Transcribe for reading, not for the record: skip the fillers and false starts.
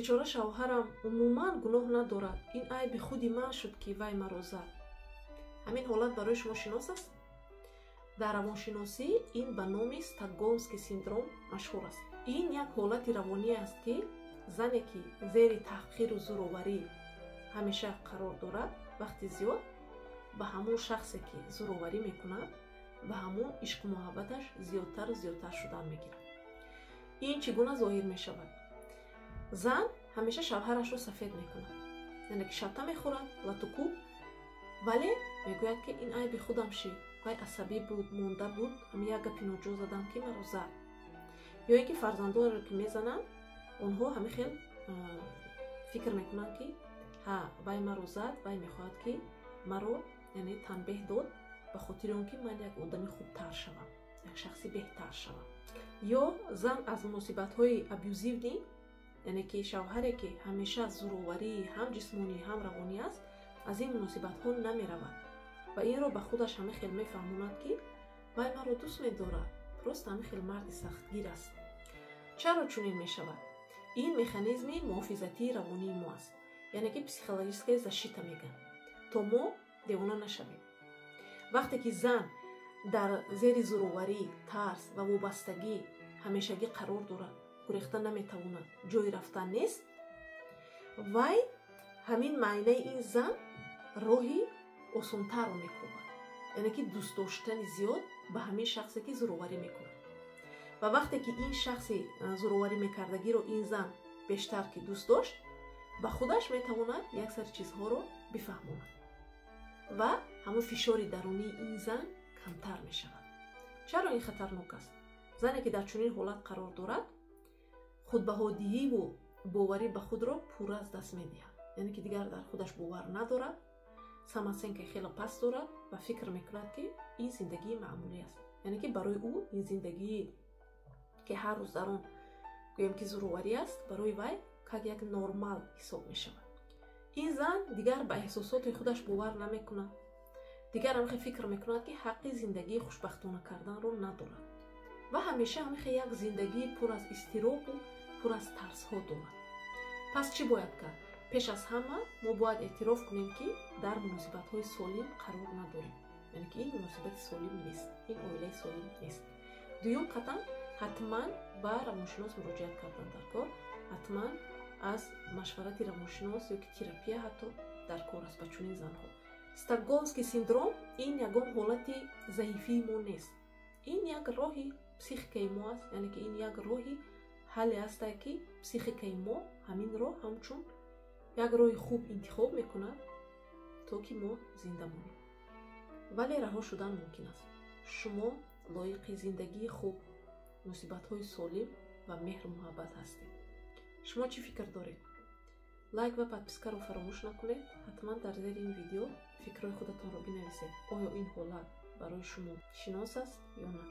бечора шавҳарам умуман гуноҳ надорад. Ин айби худи ман шуд, ки вай маро зад. ҳамин ҳолат барои шумо шинос аст? дар равоншиносӣ ин ба номи стокгольмский синдром машҳур аст. ин як ҳолати равонӣ аст, ки зане ки зери таҳқиру зӯроварӣ ҳамеша қарор дорад, вақти зиёд ба ҳамон шахсе ки зӯроварӣ мекунад, ба ҳамон ишқу муҳаббаташ зиёдтару зиёдтар шудан мегирад. ин чӣ гуна зоҳир мешавад? зан ҳамеша шавҳарашро сафед мекунад, яъне ки шабта мехӯрад латуку, вале мегӯяд ки ин айби худам ши, вай асабӣ буд, монда буд, ҳамин як гапи ноҷо задам, ки маро зад. ё ин ки фарзандонро ки мезананд, онҳо ҳамин хел фикр мекунанд, ки ҳа вай маро зад, вай мехоҳад ки маро яъне танбеҳ дод ба хотири он ки ман як одами хубтар шавам, як шахси беҳтар шавам. ё зан аз муносибатҳои абюзивӣ, яъне ки шавҳаре ки ҳамеша зӯроварӣ ҳам ҷисмонӣ ҳам равонӣ аст, аз ин муносибатҳо намеравад ва инро ба худаш ҳамин хел мефаҳмонад, ки вай маро дӯст медорад, рост ҳамин хел марди сахтгир аст. чаро чунин мешавад? ин механизми муҳофизатии равонии мо аст, яъне ки психологическая защита мегӯянд, то мо девона нашавем. вақте ки зан дар зери зӯроварӣ, тарс ва вобастагӣ ҳамешагӣ қарор дорад, гурехта наметавонад, ҷои рафтан нест, вай ҳамин маънаи ин зан роҳи осонтарро мекобад, яъне ки дӯст доштани зиёд ба ҳамин шахсе ки зӯроварӣ мекунад. ва вақте ки ин шахси зӯроварӣ мекардагиро ин зан бештар ки дӯст дошт, ба худаш метавонад яксари чизҳоро бифаҳмонад ва ҳамон фишори дарунии ин зан камтар мешавад. чаро ин хатарнок аст? зане ки дар чунин ҳолат қарор дорад, худбаҳодиҳиву боварӣ ба худро пурра аз даст медиҳад, яъне ки дигар дар худаш бовар надорад, самооценкаи хеле паст дорад ва фикр мекунад, ки ин зиндагии маъмулӣ аст, яъне ки барои ӯ ин зиндагии ки ҳар рӯз дар он гӯем ки зӯроварӣ аст, барои вай как як нормал ҳисоб мешавад. ин зан дигар ба эҳсосоти худаш бовар намекунад, дигар ҳамихе фикр мекунад, ки ҳаққи зиндагии хушбахтона карданро надорад ва ҳамеша ҳамихе як зиндагии пур аз изтиробу пур аз тарсҳо дорад. пас чӣ бояд кард? пеш аз ҳама мо бояд эътироф кунем, ки дар муносибатҳои солим қарор надорем, яъне ки ин муносибати солим нест, ин оилаи солим нест. дуюм қадам, ҳатман ба равоншинос муроҷиат кардан дар кор, ҳатман аз машварати равоншинос ё ки терапия ҳатто дар кор аст ба чунин занҳо. стокгольмский синдром ин ягон ҳолати заифии мо нест, ин як роҳи психикаи мо аст, яъне ки ин як роҳи ҳалле аста, ки психикаи мо ҳаминро ҳамчун як роҳи хуб интихоб мекунад, то ки мо зинда монем. вале раҳо шудан мумкин аст. шумо лоиқи зиндагии хуб, муносибатҳои солим ва меҳру муҳаббат ҳастед. шумо чӣ фикр доред? лайк ва подпискаро фаромӯш накунед. ҳатман дар зери ин видео фикрҳои худатонро бинависед. оё ин ҳолат барои шумо шинос аст ё на?